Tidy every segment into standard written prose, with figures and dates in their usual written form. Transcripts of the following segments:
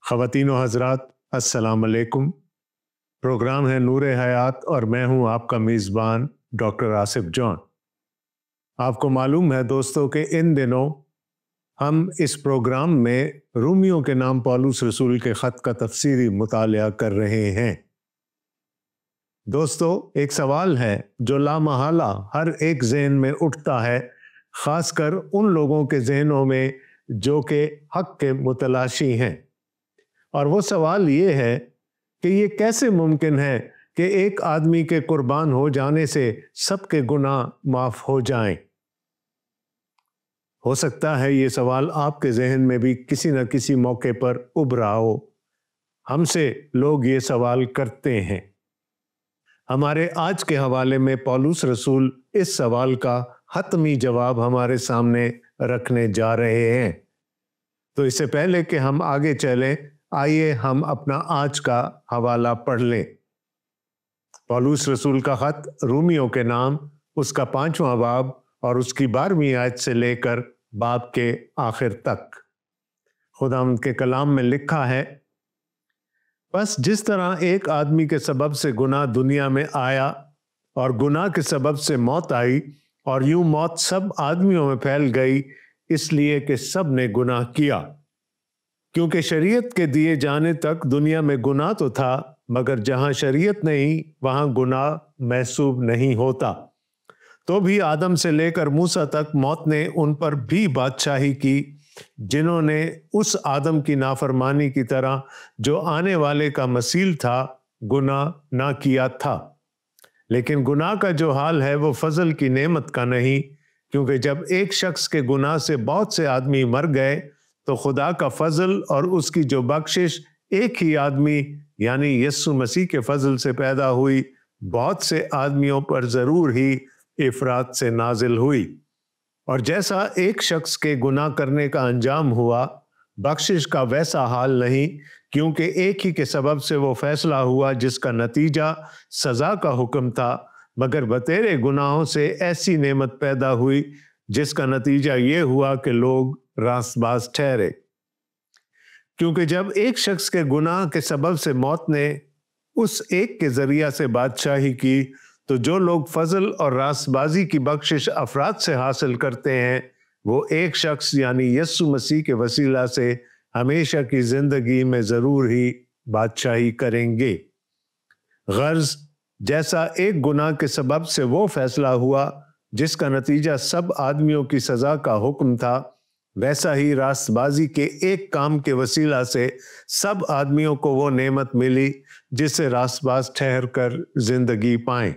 ख़वातीन व हज़रात, अस्सलाम अलैकुम। प्रोग्राम है नूर हयात और मैं हूं आपका मेज़बान डॉक्टर आसिफ जॉन। आपको मालूम है दोस्तों कि इन दिनों हम इस प्रोग्राम में रूमियों के नाम पौलुस रसूल के ख़त का तफसीरी मुतालिया कर रहे हैं। दोस्तों, एक सवाल है जो लामहला हर एक ज़हन में उठता है, ख़ासकर उन लोगों के ज़हनों में जो कि हक़ के मुतलाशी हैं। और वो सवाल ये है कि ये कैसे मुमकिन है कि एक आदमी के कुर्बान हो जाने से सबके गुनाह माफ़ हो जाएं। हो सकता है ये सवाल आपके जहन में भी किसी न किसी मौके पर उभरा हो। हमसे लोग ये सवाल करते हैं। हमारे आज के हवाले में पौलुस रसूल इस सवाल का हतमी जवाब हमारे सामने रखने जा रहे हैं। तो इससे पहले कि हम आगे चलें, आइए हम अपना आज का हवाला पढ़ लें। पौलुस रसूल का खत रूमियों के नाम, उसका 5वां बाब और उसकी 12वीं आयत से लेकर बाब के आखिर तक। खुदावंद के कलाम में लिखा है, बस जिस तरह एक आदमी के सबब से गुनाह दुनिया में आया और गुनाह के सबब से मौत आई और यूं मौत सब आदमियों में फैल गई, इसलिए कि सब ने गुनाह किया। क्योंकि शरीयत के दिए जाने तक दुनिया में गुनाह तो था, मगर जहां शरीयत नहीं वहां गुनाह महसूब नहीं होता। तो भी आदम से लेकर मूसा तक मौत ने उन पर भी बादशाही की, जिन्होंने उस आदम की नाफरमानी की तरह जो आने वाले का मसील था गुनाह ना किया था। लेकिन गुनाह का जो हाल है वो फजल की नेमत का नहीं, क्योंकि जब एक शख्स के गुनाह से बहुत से आदमी मर गए तो खुदा का फजल और उसकी जो बख्शिश एक ही आदमी यानी यीशु मसीह के फजल से पैदा हुई, बहुत से आदमियों पर जरूर ही इफरात से नाजिल हुई। और जैसा एक शख्स के गुनाह करने का अंजाम हुआ, बख्शिश का वैसा हाल नहीं, क्योंकि एक ही के सबब से वो फैसला हुआ जिसका नतीजा सजा का हुक्म था, मगर बतेरे गुनाहों से ऐसी नेमत पैदा हुई जिसका नतीजा ये हुआ कि लोग रास्तबाज ठहरे। क्योंकि जब एक शख्स के गुनाह के सबब से मौत ने उस एक के जरिया से बादशाही की, तो जो लोग फजल और रास्तबाजी की बख्शिश अफराद से हासिल करते हैं, वो एक शख्स यानी यीशु मसीह के वसीला से हमेशा की जिंदगी में जरूर ही बादशाही करेंगे। गर्ज जैसा एक गुनाह के सबब से वो फैसला हुआ जिसका नतीजा सब आदमियों की सजा का हुक्म था, वैसा ही रास्तबाजी के एक काम के वसीला से सब आदमियों को वो नेमत मिली जिससे रास्तबाज ठहर कर जिंदगी पाएं।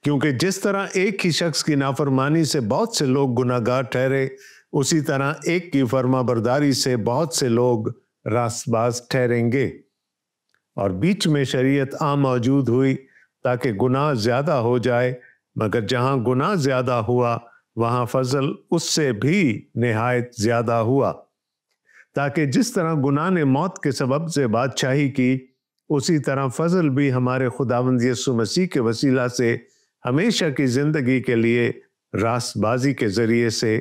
क्योंकि जिस तरह एक ही शख्स की नाफरमानी से बहुत से लोग गुनाहगार ठहरे, उसी तरह एक की फर्माबरदारी से बहुत से लोग रास्तबाज ठहरेंगे। और बीच में शरीयत आम मौजूद हुई ताकि गुनाह ज्यादा हो जाए, मगर जहां गुनाह ज्यादा हुआ वहां फजल उससे भी निहायत ज्यादा हुआ, ताकि जिस तरह गुनाह ने मौत के सबब से बादशाही की, उसी तरह फजल भी हमारे खुदावंद यीशु मसीह के वसीला से हमेशा की जिंदगी के लिए रास्तबाजी के जरिए से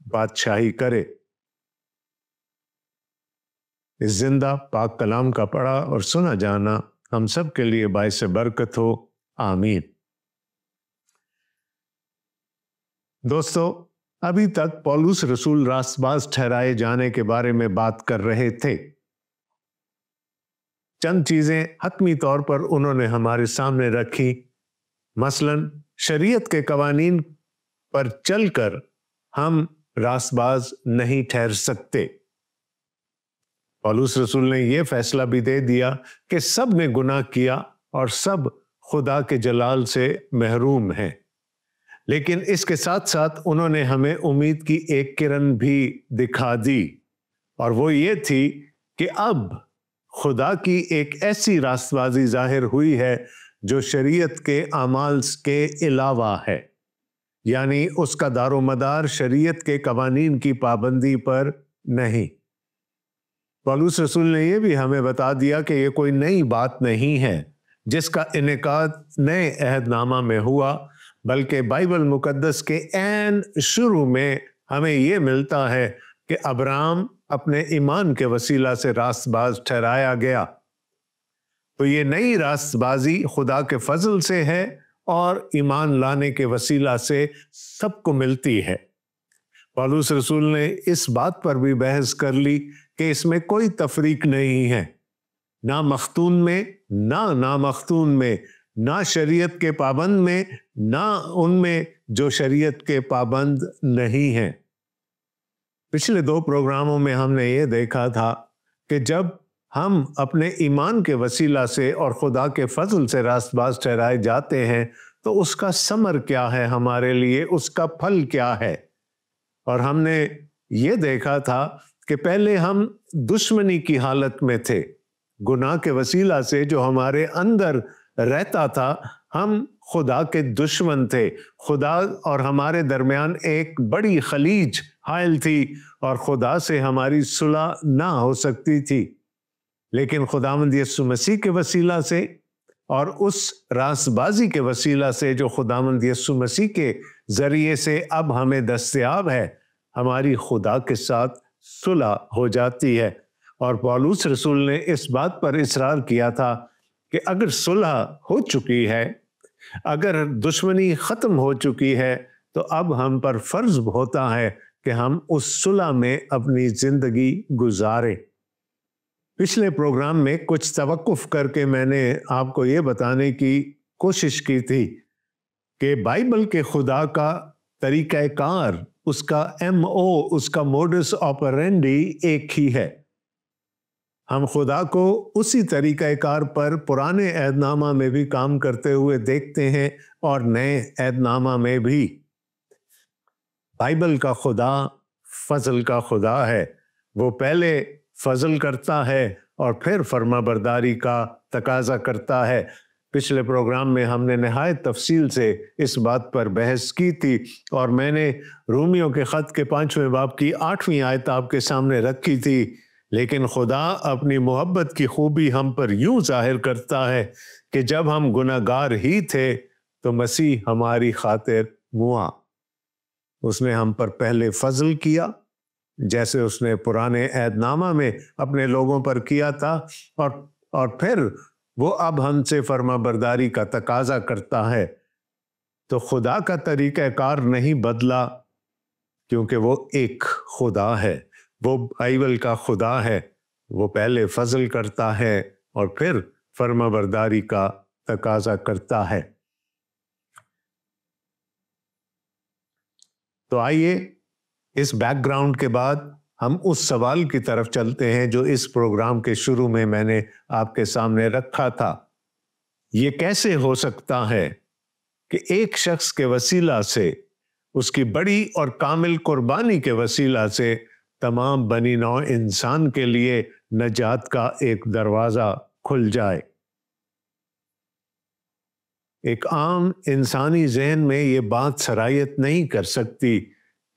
बादशाही करे। इस जिंदा पाक कलाम का पढ़ा और सुना जाना हम सब के लिए बाइस बरकत हो, आमीन। दोस्तों, अभी तक पौलुस रसूल रास्तबाज ठहराए जाने के बारे में बात कर रहे थे। चंद चीजें हतमी तौर पर उन्होंने हमारे सामने रखी। मसलन शरीयत के कवानीन पर चलकर हम रास्तबाज नहीं ठहर सकते। पौलुस रसूल ने यह फैसला भी दे दिया कि सब ने गुनाह किया और सब खुदा के जलाल से महरूम हैं। लेकिन इसके साथ साथ उन्होंने हमें उम्मीद की एक किरण भी दिखा दी, और वो ये थी कि अब खुदा की एक ऐसी रास्तबाजी जाहिर हुई है जो शरीयत के अमाल के अलावा है, यानी उसका दारोमदार शरीयत के कवानीन की पाबंदी पर नहीं। पौलुस रसूल ने यह भी हमें बता दिया कि यह कोई नई बात नहीं है जिसका इनेकाद नए अहदनामा में हुआ, बल्कि बाइबल मुकद्दस के ऐन शुरू में हमें यह मिलता है کہ ابراہیم اپنے ایمان کے وسیلہ سے راست باز ٹھہرایا گیا، تو یہ نئی راست بازی خدا کے فضل سے ہے اور ایمان لانے کے وسیلہ سے سب کو ملتی ہے۔ پولس رسول نے اس بات پر بھی بحث کر لی کہ اس میں کوئی تفریق نہیں ہے، نہ مختون میں نہ نامختون میں، نہ شریعت کے پابند میں نہ ان میں جو شریعت کے پابند نہیں ہیں۔ پچھلے 2 پروگراموں میں ہم نے یہ دیکھا تھا کہ جب ہم اپنے ایمان کے وسیلہ سے اور خدا کے فضل سے راست باز ٹھہرائے جاتے ہیں تو اس کا ثمر کیا ہے ہمارے لیے، اس کا پھل کیا ہے۔ اور ہم نے یہ دیکھا تھا کہ پہلے ہم دشمنی کی حالت میں تھے، گناہ کے وسیلہ سے جو ہمارے اندر رہتا تھا، ہم خدا کے دشمن تھے، خدا اور ہمارے درمیان ایک بڑی خلیج حائل تھی اور خدا سے ہماری صلح نہ ہو سکتی تھی۔ لیکن خداوند یسوع مسیح کے وسیلہ سے اور اس راست بازی کے وسیلہ سے جو خداوند یسوع مسیح کے ذریعے سے اب ہمیں دستیاب ہے، ہماری خدا کے ساتھ صلح ہو جاتی ہے۔ اور پولس رسول نے اس بات پر اصرار کیا تھا کہ اگر صلح ہو چکی ہے، اگر دشمنی ختم ہو چکی ہے، تو اب ہم پر فرض ہوتا ہے کہ ہم اس صلح میں اپنی زندگی گزاریں۔ پچھلے پروگرام میں کچھ توقف کر کے میں نے آپ کو یہ بتانے کی کوشش کی تھی کہ بائبل کے خدا کا طریقہ کار، اس کا اس کا موڈس آپرینڈی ایک ہی ہے۔ ہم خدا کو اسی طریقہ کار پر پرانے عہد نامہ میں بھی کام کرتے ہوئے دیکھتے ہیں اور نئے عہد نامہ میں بھی۔ بائبل کا خدا فضل کا خدا ہے، وہ پہلے فضل کرتا ہے اور پھر فرما برداری کا تقاضا کرتا ہے۔ پچھلے پروگرام میں ہم نے نہایت تفصیل سے اس بات پر بحث کی تھی اور میں نے رومیوں کے خط کے 5ویں باب کی 8ویں آیت آپ کے سامنے رکھی تھی۔ لیکن خدا اپنی محبت کی خوبی ہم پر یوں ظاہر کرتا ہے کہ جب ہم گناہ گار ہی تھے تو مسیح ہماری خاطر ہوا۔ اس نے ہم پر پہلے فضل کیا جیسے اس نے پرانے عہد نامہ میں اپنے لوگوں پر کیا تھا، اور پھر وہ اب ہم سے فرما برداری کا تقاضا کرتا ہے۔ تو خدا کا طریقہ کار نہیں بدلا، کیونکہ وہ ایک خدا ہے، وہ بائبل کا خدا ہے۔ وہ پہلے فضل کرتا ہے اور پھر فرما برداری کا تقاضا کرتا ہے۔ تو آئیے اس بیک گراؤنڈ کے بعد ہم اس سوال کی طرف چلتے ہیں جو اس پروگرام کے شروع میں نے آپ کے سامنے رکھا تھا۔ یہ کیسے ہو سکتا ہے کہ ایک شخص کے وسیلہ سے، اس کی بڑی اور کامل قربانی کے وسیلہ سے، تمام بنی نوع انسان کے لیے نجات کا ایک دروازہ کھل جائے؟ ایک عام انسانی ذہن میں یہ بات سرایت نہیں کر سکتی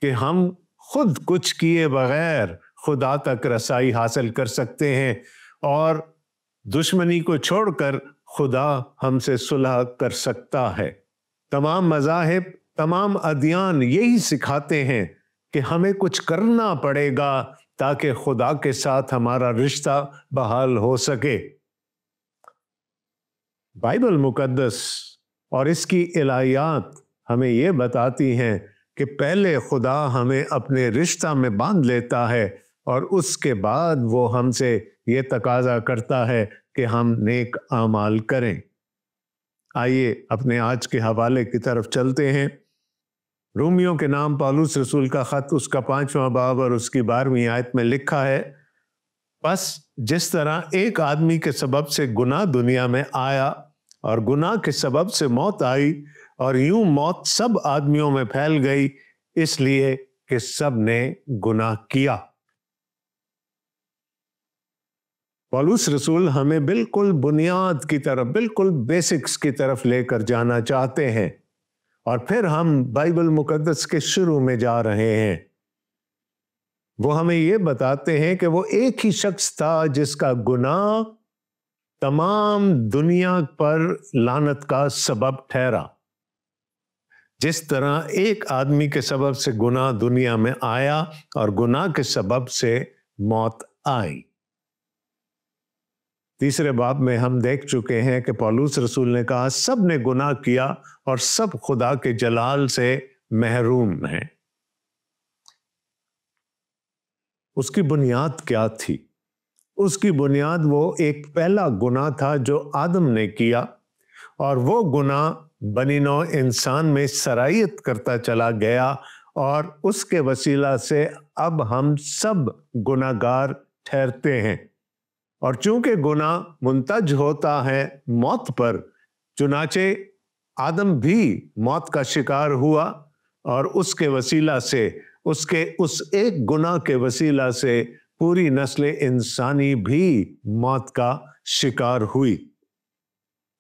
کہ ہم خود کچھ کیے بغیر خدا تک رسائی حاصل کر سکتے ہیں، اور دشمنی کو چھوڑ کر خدا ہم سے صلح کر سکتا ہے۔ تمام مذاہب، تمام ادیان یہی سکھاتے ہیں کہ ہمیں کچھ کرنا پڑے گا تاکہ خدا کے ساتھ ہمارا رشتہ بحال ہو سکے۔ بائبل مقدس اور اس کی الہیات ہمیں یہ بتاتی ہیں کہ پہلے خدا ہمیں اپنے رشتہ میں باندھ لیتا ہے اور اس کے بعد وہ ہم سے یہ تقاضا کرتا ہے کہ ہم نیک اعمال کریں۔ آئیے اپنے آج کے حوالے کی طرف چلتے ہیں۔ رومیوں کے نام پولس رسول کا خط، اس کا 5واں باب اور اس کی 12ویں آیت میں لکھا ہے، بس جس طرح ایک آدمی کے سبب سے گناہ دنیا میں آیا اور گناہ کے سبب سے موت آئی، اور یوں موت سب آدمیوں میں پھیل گئی، اس لیے کہ سب نے گناہ کیا۔ پولس رسول ہمیں بالکل بنیاد کی طرف، بالکل بیسکس کی طرف لے کر جانا چاہتے ہیں، اور پھر ہم بائبل مقدس کے شروع میں جا رہے ہیں۔ وہ ہمیں یہ بتاتے ہیں کہ وہ ایک ہی شخص تھا جس کا گناہ تمام دنیا پر لعنت کا سبب ٹھہرا۔ जिस तरह एक आदमी के सबब से गुनाह दुनिया में आया और गुनाह के सबब से मौत आई। तीसरे बाब में हम देख चुके हैं कि पौलुस रसूल ने कहा सब ने गुनाह किया और सब खुदा के जलाल से महरूम हैं। उसकी बुनियाद क्या थी? उसकी बुनियाद वो एक पहला गुनाह था जो आदम ने किया, और वो गुनाह बनी नौ इंसान में सरायत करता चला गया, और उसके वसीला से अब हम सब गुनाहगार ठहरते हैं। और चूंकि गुनाह मुंतज होता है मौत पर, चुनाचे आदम भी मौत का शिकार हुआ, और उसके वसीला से, उसके उस एक गुनाह के वसीला से पूरी नस्ल इंसानी भी मौत का शिकार हुई।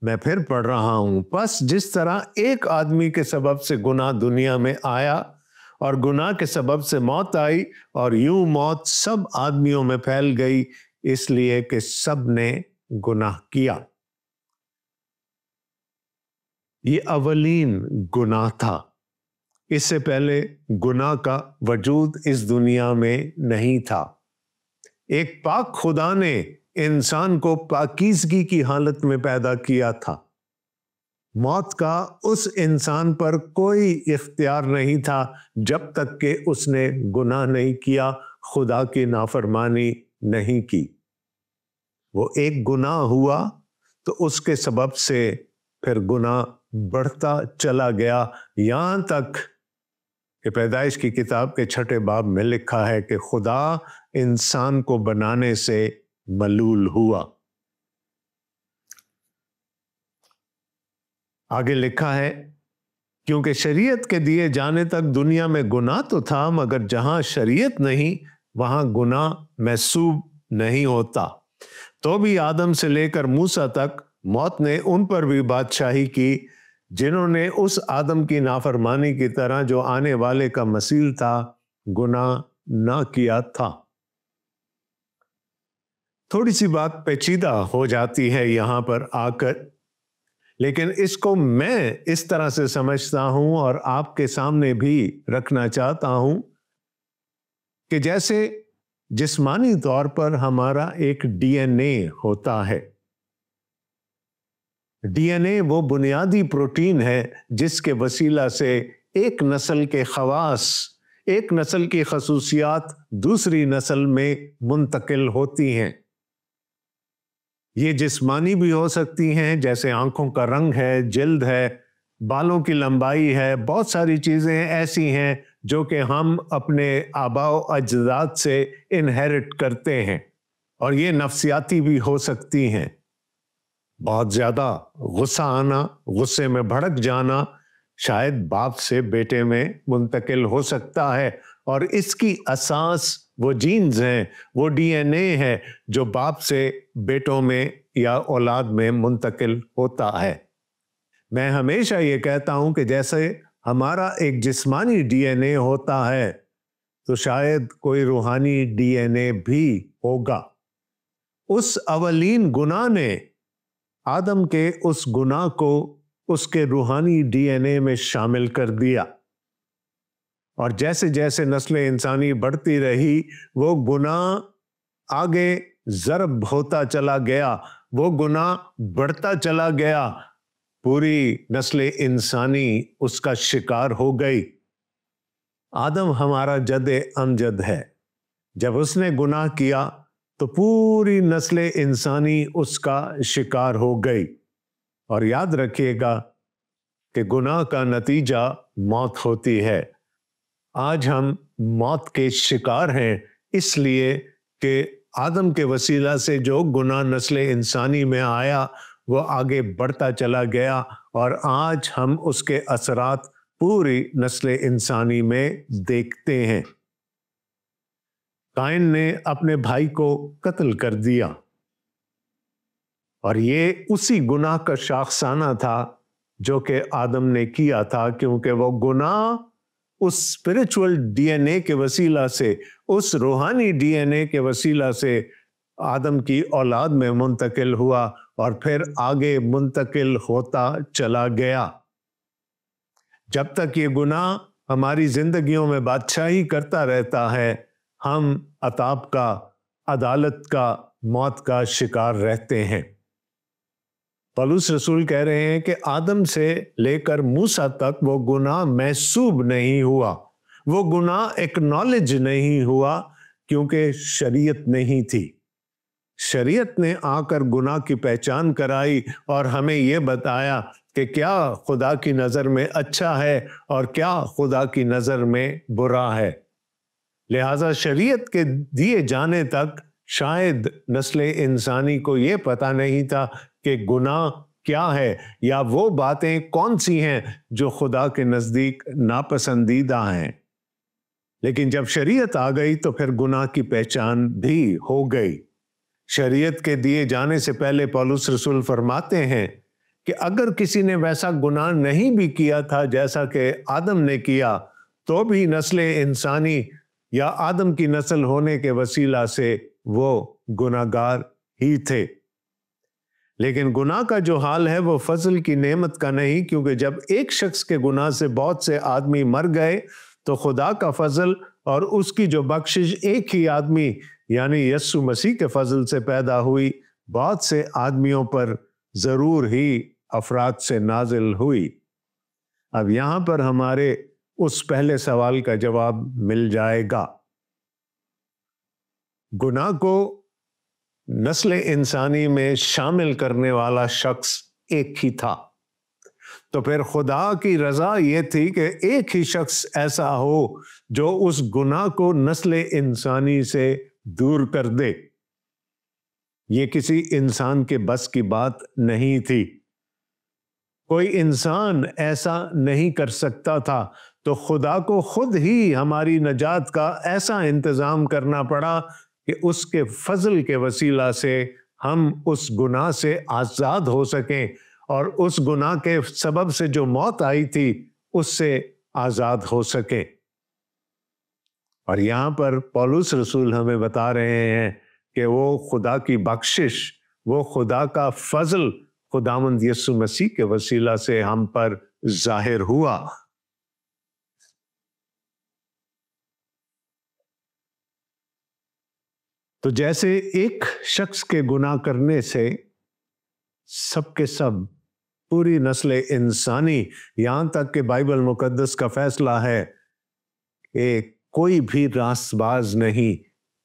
मैं फिर पढ़ रहा हूं, बस जिस तरह एक आदमी के सबब से गुनाह दुनिया में आया और गुनाह के सबब से मौत आई, और यूं मौत सब आदमियों में फैल गई, इसलिए कि सब ने गुनाह किया। ये अवलीन गुनाह था। इससे पहले गुनाह का वजूद इस दुनिया में नहीं था। एक पाक खुदा ने इंसान को पाकीज़गी की हालत में पैदा किया था। मौत का उस इंसान पर कोई इख्तियार नहीं था जब तक कि उसने गुनाह नहीं किया, खुदा की नाफरमानी नहीं की। वो एक गुनाह हुआ तो उसके सबब से फिर गुनाह बढ़ता चला गया, यहां तक कि पैदाइश की किताब के 6 बाब में लिखा है कि खुदा इंसान को बनाने से मलूल हुआ। आगे लिखा है, क्योंकि शरीयत के दिए जाने तक दुनिया में गुनाह तो था, मगर जहां शरीयत नहीं वहां गुनाह महसूब नहीं होता। तो भी आदम से लेकर मूसा तक मौत ने उन पर भी बादशाही की जिन्होंने उस आदम की नाफरमानी की तरह, जो आने वाले का मसील था, गुनाह ना किया था। थोड़ी सी बात पेचीदा हो जाती है यहां पर आकर, लेकिन इसको मैं इस तरह से समझता हूं और आपके सामने भी रखना चाहता हूं कि जैसे जिस्मानी तौर पर हमारा एक डीएनए होता है। डीएनए वो बुनियादी प्रोटीन है जिसके वसीला से एक नस्ल के खवास, एक नस्ल की खसूसियात दूसरी नस्ल में मुंतकिल होती हैं। ये जिस्मानी भी हो सकती हैं, जैसे आंखों का रंग है, जिल्द है, बालों की लंबाई है, बहुत सारी चीज़ें ऐसी हैं जो कि हम अपने आबाओ अजदाद से इनहेरिट करते हैं। और ये नफ्सियाती भी हो सकती हैं। बहुत ज़्यादा गुस्सा आना, गुस्से में भड़क जाना शायद बाप से बेटे में मुंतकिल हो सकता है, और इसकी असास वो जीन्स हैं, वो डीएनए है जो बाप से बेटों में या औलाद में मुंतकिल होता है। मैं हमेशा ये कहता हूं कि जैसे हमारा एक जिस्मानी डीएनए होता है, तो शायद कोई रूहानी डीएनए भी होगा। उस अवलीन गुनाह ने आदम के उस गुनाह को उसके रूहानी डीएनए में शामिल कर दिया, और जैसे जैसे नस्ल इंसानी बढ़ती रही, वो गुनाह आगे ज़रब होता चला गया, वो गुनाह बढ़ता चला गया, पूरी नस्ल इंसानी उसका शिकार हो गई। आदम हमारा जदे अमजद है। जब उसने गुनाह किया तो पूरी नस्ल इंसानी उसका शिकार हो गई। और याद रखिएगा कि गुनाह का नतीजा मौत होती है। आज हम मौत के शिकार हैं, इसलिए कि आदम के वसीला से जो गुनाह नस्ल इंसानी में आया वो आगे बढ़ता चला गया, और आज हम उसके असरात पूरी नस्ल इंसानी में देखते हैं। काइन ने अपने भाई को कत्ल कर दिया, और ये उसी गुनाह का शाखसाना था जो कि आदम ने किया था, क्योंकि वो गुनाह उस स्पिरिचुअल डीएनए के वसीला से, उस रूहानी डीएनए के वसीला से आदम की औलाद में मुंतकिल हुआ और फिर आगे मुंतकिल होता चला गया। जब तक ये गुनाह हमारी जिंदगियों में बादशाही करता रहता है, हम अताब का, अदालत का, मौत का शिकार रहते हैं। पौलुस रसूल कह रहे हैं कि आदम से लेकर मूसा तक वो गुनाह महसूब नहीं हुआ, वो गुनाह एक्नॉलेज नहीं हुआ, क्योंकि शरीयत नहीं थी। शरीयत ने आकर गुनाह की पहचान कराई और हमें ये बताया कि क्या खुदा की नज़र में अच्छा है और क्या खुदा की नज़र में बुरा है। लिहाजा शरीयत के दिए जाने तक शायद नस्ल इंसानी को ये पता नहीं था कि गुनाह क्या है या वो बातें कौन सी हैं जो खुदा के नज़दीक नापसंदीदा हैं। लेकिन जब शरीयत आ गई तो फिर गुनाह की पहचान भी हो गई। शरीयत के दिए जाने से पहले पौलुस रसूल फरमाते हैं कि अगर किसी ने वैसा गुनाह नहीं भी किया था जैसा कि आदम ने किया, तो भी नस्ल इंसानी या आदम की नस्ल होने के वसीला से वो गुनाहगार ही थे। लेकिन गुनाह का जो हाल है वो फजल की नेमत का नहीं, क्योंकि जब एक शख्स के गुनाह से बहुत से आदमी मर गए तो खुदा का फजल और उसकी जो बख्शिश एक ही आदमी यानी यीशु मसीह के फजल से पैदा हुई, बहुत से आदमियों पर जरूर ही अफराद से नाजिल हुई। अब यहां पर हमारे उस पहले सवाल का जवाब मिल जाएगा। गुनाह को नस्ल इंसानी में शामिल करने वाला शख्स एक ही था, तो फिर खुदा की रजा ये थी कि एक ही शख्स ऐसा हो जो उस गुनाह को नस्ल इंसानी से दूर कर दे। ये किसी इंसान के बस की बात नहीं थी, कोई इंसान ऐसा नहीं कर सकता था, तो खुदा को खुद ही हमारी नजात का ऐसा इंतजाम करना पड़ा कि उसके फजल के वसीला से हम उस गुनाह से आज़ाद हो सकें और उस गुनाह के सबब से जो मौत आई थी उससे आज़ाद हो सके। और यहाँ पर पौलुस रसूल हमें बता रहे हैं कि वो खुदा की बख्शिश, वो खुदा का फजल खुदावंद यीशु मसीह के वसीला से हम पर जाहिर हुआ। तो जैसे एक शख्स के गुनाह करने से सबके सब पूरी नस्ल इंसानी, यहां तक कि बाइबल मुकद्दस का फैसला है कि कोई भी रास्तबाज नहीं,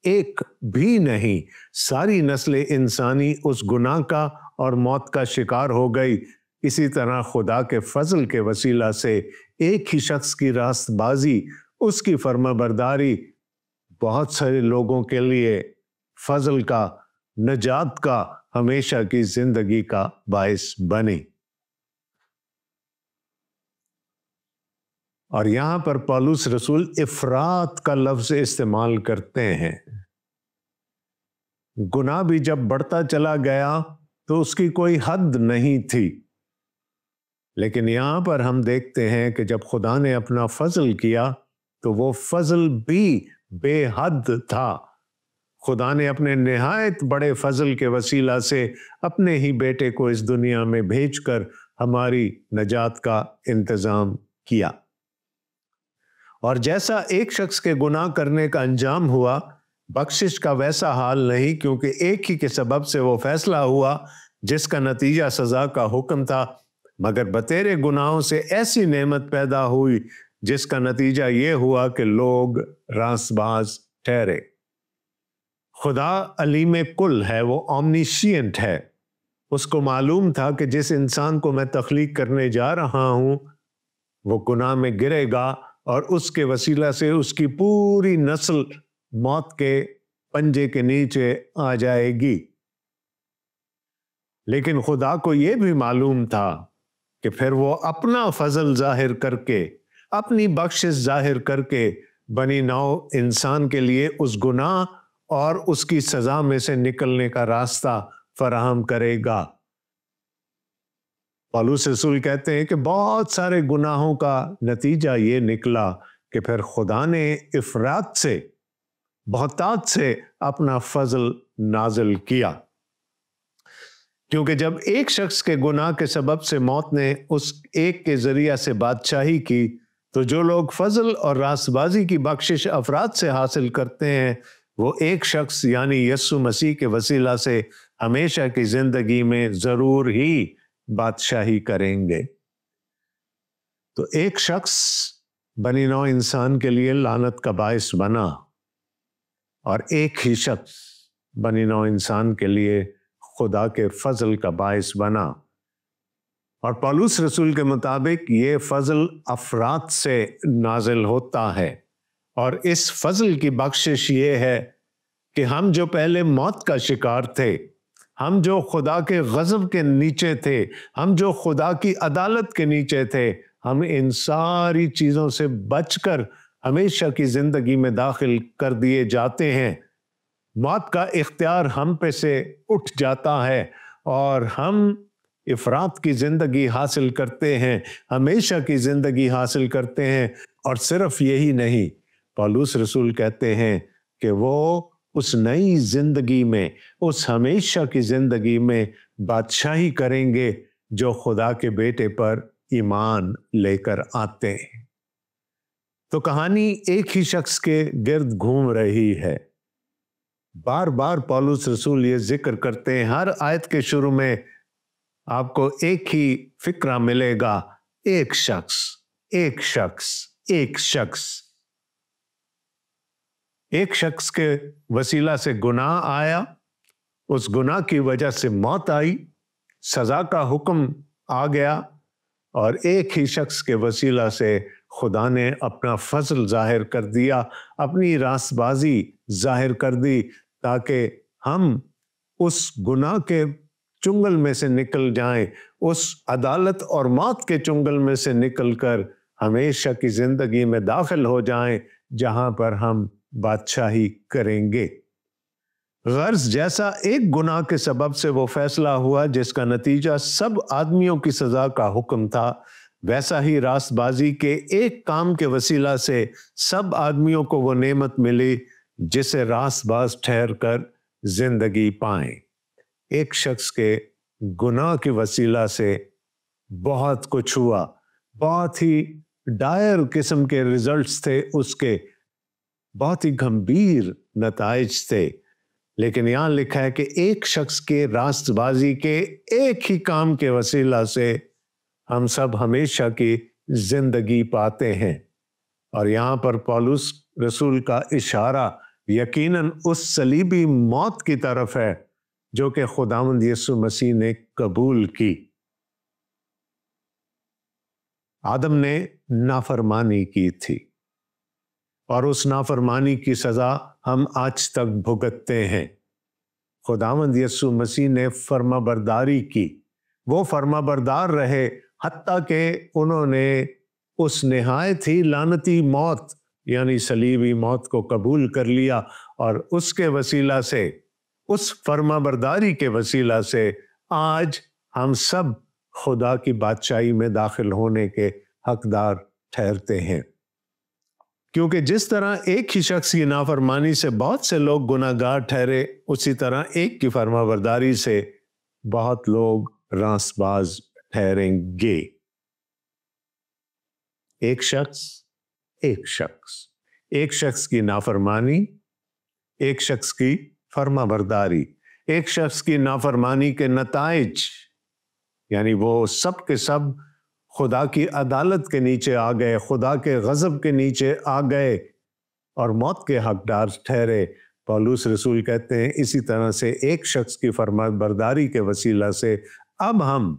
एक भी नहीं, सारी नस्ल इंसानी उस गुनाह का और मौत का शिकार हो गई। इसी तरह खुदा के फजल के वसीला से एक ही शख्स की रास्तबाजी, उसकी फर्माबरदारी बहुत सारे लोगों के लिए फजल का, नजात का, हमेशा की जिंदगी का बायस बनी। और यहां पर पौलुस रसूल इफरात का लफ्ज इस्तेमाल करते हैं। गुनाह भी जब बढ़ता चला गया तो उसकी कोई हद नहीं थी, लेकिन यहां पर हम देखते हैं कि जब खुदा ने अपना फजल किया तो वो फजल भी बेहद था। खुदा ने अपने निहायत बड़े फजल के वसीला से अपने ही बेटे को इस दुनिया में भेजकर हमारी नजात का इंतजाम किया। और जैसा एक शख्स के गुनाह करने का अंजाम हुआ, बख्शिश का वैसा हाल नहीं, क्योंकि एक ही के सबब से वो फैसला हुआ जिसका नतीजा सजा का हुक्म था, मगर बतेरे गुनाहों से ऐसी नेमत पैदा हुई जिसका नतीजा ये हुआ कि लोग रास्तबाज ठहरे। खुदा अलीम कुल है, वो ओमनिशिएंट है। उसको मालूम था कि जिस इंसान को मैं तख्लीक करने जा रहा हूं वो गुनाह में गिरेगा और उसके वसीला से उसकी पूरी नस्ल मौत के पंजे के नीचे आ जाएगी। लेकिन खुदा को यह भी मालूम था कि फिर वो अपना फजल जाहिर करके, अपनी बख्शिश जाहिर करके बनी नौ इंसान के लिए उस गुनाह और उसकी सजा में से निकलने का रास्ता फराहम करेगा। पौलुस रसूल कहते हैं कि बहुत सारे गुनाहों का नतीजा ये निकला कि फिर खुदा ने इफरात से, बहुतात से अपना फजल नाजिल किया। کیونکہ جب ایک شخص کے گناہ کے سبب سے موت نے اس ایک کے ذریعہ سے بادشاہی کی، تو جو لوگ فضل اور راست بازی کی بخشش افراد سے حاصل کرتے ہیں وہ ایک شخص یعنی یسوع مسیح کے وسیلہ سے ہمیشہ کی زندگی میں ضرور ہی بادشاہی کریں گے۔ تو ایک شخص بنی نوع انسان کے لیے لعنت کا باعث بنا، اور ایک ہی شخص بنی نوع انسان کے لیے خدا کے فضل کا باعث بنا، اور پولس رسول کے مطابق یہ فضل افراد سے نازل ہوتا ہے، اور اس فضل کی بخشش یہ ہے کہ ہم جو پہلے موت کا شکار تھے، ہم جو خدا کے غضب کے نیچے تھے، ہم جو خدا کی عدالت کے نیچے تھے، ہم ان ساری چیزوں سے بچ کر ہمیشہ کی زندگی میں داخل کر دیے جاتے ہیں۔ موت کا اختیار ہم پہ سے اٹھ جاتا ہے اور ہم افراد کی زندگی حاصل کرتے ہیں، ہمیشہ کی زندگی حاصل کرتے ہیں۔ اور صرف یہی نہیں، پولس رسول کہتے ہیں کہ وہ اس نئی زندگی میں، اس ہمیشہ کی زندگی میں بادشاہی کریں گے جو خدا کے بیٹے پر ایمان لے کر آتے ہیں۔ تو کہانی ایک ہی شخص کے گرد گھوم رہی ہے۔ بار بار پولس رسول یہ ذکر کرتے ہیں، ہر آیت کے شروع میں آپ کو ایک ہی فکرہ ملے گا، ایک شخص، ایک شخص، ایک شخص۔ ایک شخص کے وسیلہ سے گناہ آیا، اس گناہ کی وجہ سے موت آئی، سزا کا حکم آ گیا، اور ایک ہی شخص کے وسیلہ سے خدا نے اپنا فضل ظاہر کر دیا، اپنی راست بازی ظاہر کر دی، تاکہ ہم اس گناہ کے چنگل میں سے نکل جائیں، اس عدالت اور موت کے چنگل میں سے نکل کر ہمیشہ کی زندگی میں داخل ہو جائیں، جہاں پر ہم بادشاہی کریں گے۔ غرض جیسا ایک گناہ کے سبب سے وہ فیصلہ ہوا جس کا نتیجہ سب آدمیوں کی سزا کا حکم تھا، ویسا ہی راست بازی کے ایک کام کے وسیلہ سے سب آدمیوں کو وہ نعمت ملی جسے راست باز ٹھہر کر زندگی پائیں۔ ایک شخص کے گناہ کے وسیلہ سے بہت کچھ ہوا، بہت ہی ڈائر قسم کے ریزلٹس تھے، اس کے بہت ہی گھمبیر نتائج تھے، لیکن یہاں لکھا ہے کہ ایک شخص کے راست بازی کے ایک ہی کام کے وسیلہ سے ہم سب ہمیشہ کی زندگی پاتے ہیں۔ اور یہاں پر پولس رسول کا اشارہ یقیناً اس صلیبی موت کی طرف ہے جو کہ خداوند یسوع مسیح نے قبول کی۔ آدم نے نافرمانی کی تھی، اور اس نافرمانی کی سزا ہم آج تک بھگتتے ہیں۔ خداوند یسوع مسیح نے فرما برداری کی، وہ فرما بردار رہے، حتیٰ کہ انہوں نے اس نہایت ہی لعنتی موت یعنی صلیبی موت کو قبول کر لیا، اور اس کے وسیلہ سے، اس فرما برداری کے وسیلہ سے آج ہم سب خدا کی بادشاہی میں داخل ہونے کے حقدار ٹھہرتے ہیں۔ کیونکہ جس طرح ایک ہی شخص کی نافرمانی سے بہت سے لوگ گناہ گار ٹھہرے، اسی طرح ایک کی فرما برداری سے بہت لوگ راست باز ٹھہریں گے۔ ایک شخص، ایک شخص، ایک شخص کی نافرمانی، ایک شخص کی فرما برداری، ایک شخص کی نافرمانی کے نتائج، یعنی وہ سب کے سب خدا کی عدالت کے نیچے آ گئے، خدا کے غضب کے نیچے آ گئے اور موت کے حقدار ٹھہرے۔ پولس رسول کہتے ہیں اسی طرح سے ایک شخص کی فرما برداری کے وسیلہ سے اب ہم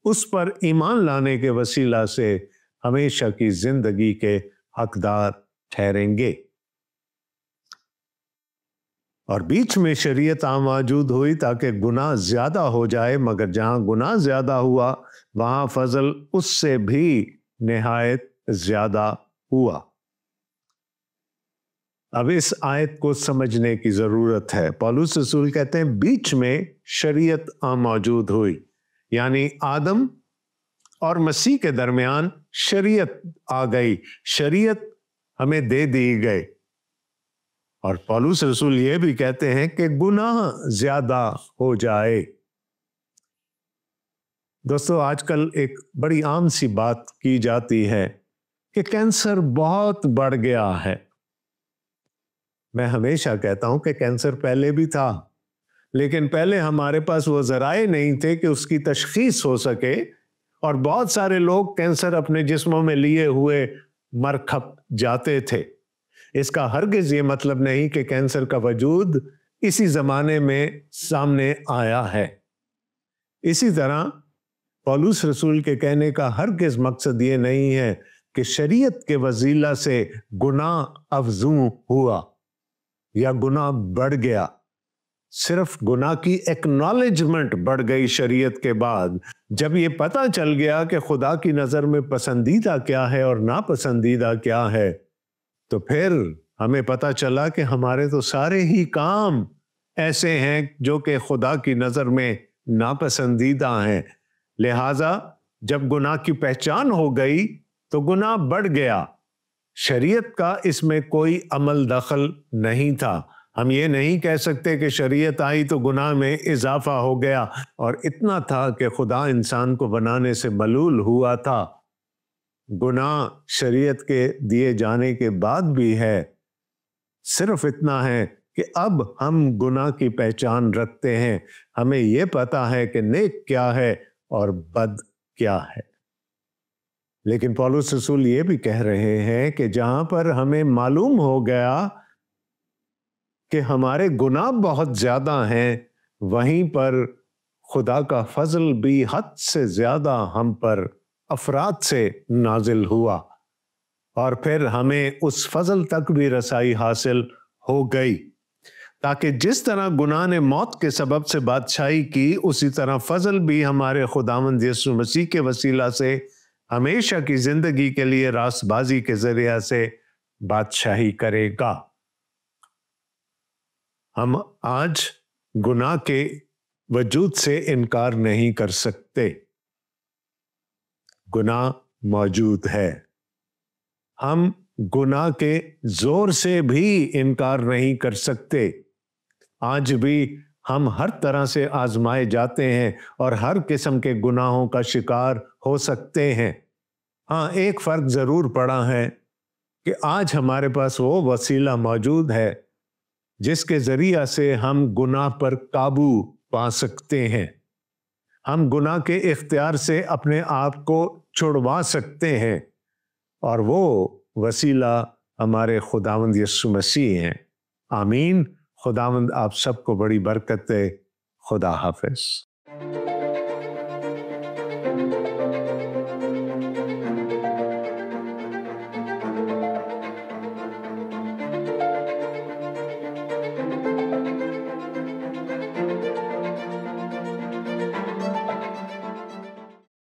اس پر ایمان لانے کے وسیلہ سے ہمیشہ کی زندگی کے حقدار ٹھہریں گے۔ اور بیچ میں شریعت موجود ہوئی تاکہ گناہ زیادہ ہو جائے، مگر جہاں گناہ زیادہ ہوا وہاں فضل اس سے بھی نہایت زیادہ ہوا۔ اب اس آیت کو سمجھنے کی ضرورت ہے۔ پولس رسول کہتے ہیں بیچ میں شریعت موجود ہوئی، یعنی آدم اور مسیح کے درمیان شریعت آ گئی، شریعت ہمیں دے دی گئی۔ اور پولس رسول یہ بھی کہتے ہیں کہ گناہ زیادہ ہو جائے۔ دوستو آج کل ایک بڑی عام سی بات کی جاتی ہے کہ کینسر بہت بڑھ گیا ہے۔ میں ہمیشہ کہتا ہوں کہ کینسر پہلے بھی تھا، لیکن پہلے ہمارے پاس وہ ذرائع نہیں تھے کہ اس کی تشخیص ہو سکے، اور بہت سارے لوگ کینسر اپنے جسموں میں لیے ہوئے مر کھپ جاتے تھے۔ اس کا ہرگز یہ مطلب نہیں کہ کینسر کا وجود اسی زمانے میں سامنے آیا ہے۔ اسی طرح پولس رسول کے کہنے کا ہرگز مقصد یہ نہیں ہے کہ شریعت کے وسیلہ سے گناہ افزوں ہوا یا گناہ بڑھ گیا۔ صرف گناہ کی ایکنالجمنٹ بڑھ گئی شریعت کے بعد، جب یہ پتہ چل گیا کہ خدا کی نظر میں پسندیدہ کیا ہے اور ناپسندیدہ کیا ہے، تو پھر ہمیں پتہ چلا کہ ہمارے تو سارے ہی کام ایسے ہیں جو کہ خدا کی نظر میں ناپسندیدہ ہیں۔ لہٰذا جب گناہ کی پہچان ہو گئی تو گناہ بڑھ گیا۔ شریعت کا اس میں کوئی عمل دخل نہیں تھا۔ ہم یہ نہیں کہہ سکتے کہ شریعت آئی تو گناہ میں اضافہ ہو گیا، اور اتنا تھا کہ خدا انسان کو بنانے سے ملول ہوا تھا۔ گناہ شریعت کے دیے جانے کے بعد بھی ہے، صرف اتنا ہے کہ اب ہم گناہ کی پہچان رکھتے ہیں۔ ہمیں یہ پتا ہے کہ نیک کیا ہے اور بد کیا ہے۔ لیکن پولس رسول یہ بھی کہہ رہے ہیں کہ جہاں پر ہمیں معلوم ہو گیا کہ ہمارے گناہ بہت زیادہ ہیں، وہیں پر خدا کا فضل بھی حد سے زیادہ ہم پر افراد سے نازل ہوا، اور پھر ہمیں اس فضل تک بھی رسائی حاصل ہو گئی، تاکہ جس طرح گناہ نے موت کے سبب سے بادشاہی کی، اسی طرح فضل بھی ہمارے خداوند یسوع مسیح کے وسیلہ سے ہمیشہ کی زندگی کے لیے راست بازی کے ذریعہ سے بادشاہی کرے گا۔ ہم آج گناہ کے وجود سے انکار نہیں کر سکتے۔ گناہ موجود ہے۔ ہم گناہ کے زور سے بھی انکار نہیں کر سکتے۔ آج بھی ہم ہر طرح سے آزمائے جاتے ہیں اور ہر قسم کے گناہوں کا شکار ہو سکتے ہیں۔ ہاں، ایک فرق ضرور پڑا ہے کہ آج ہمارے پاس وہ وسیلہ موجود ہے جس کے ذریعہ سے ہم گناہ پر قابو پا سکتے ہیں۔ ہم گناہ کے اختیار سے اپنے آپ کو چھڑوا سکتے ہیں، اور وہ وسیلہ ہمارے خداوند یسوع مسیح ہیں۔ آمین۔ خداوند آپ سب کو بڑی برکت دے۔ خدا حافظ۔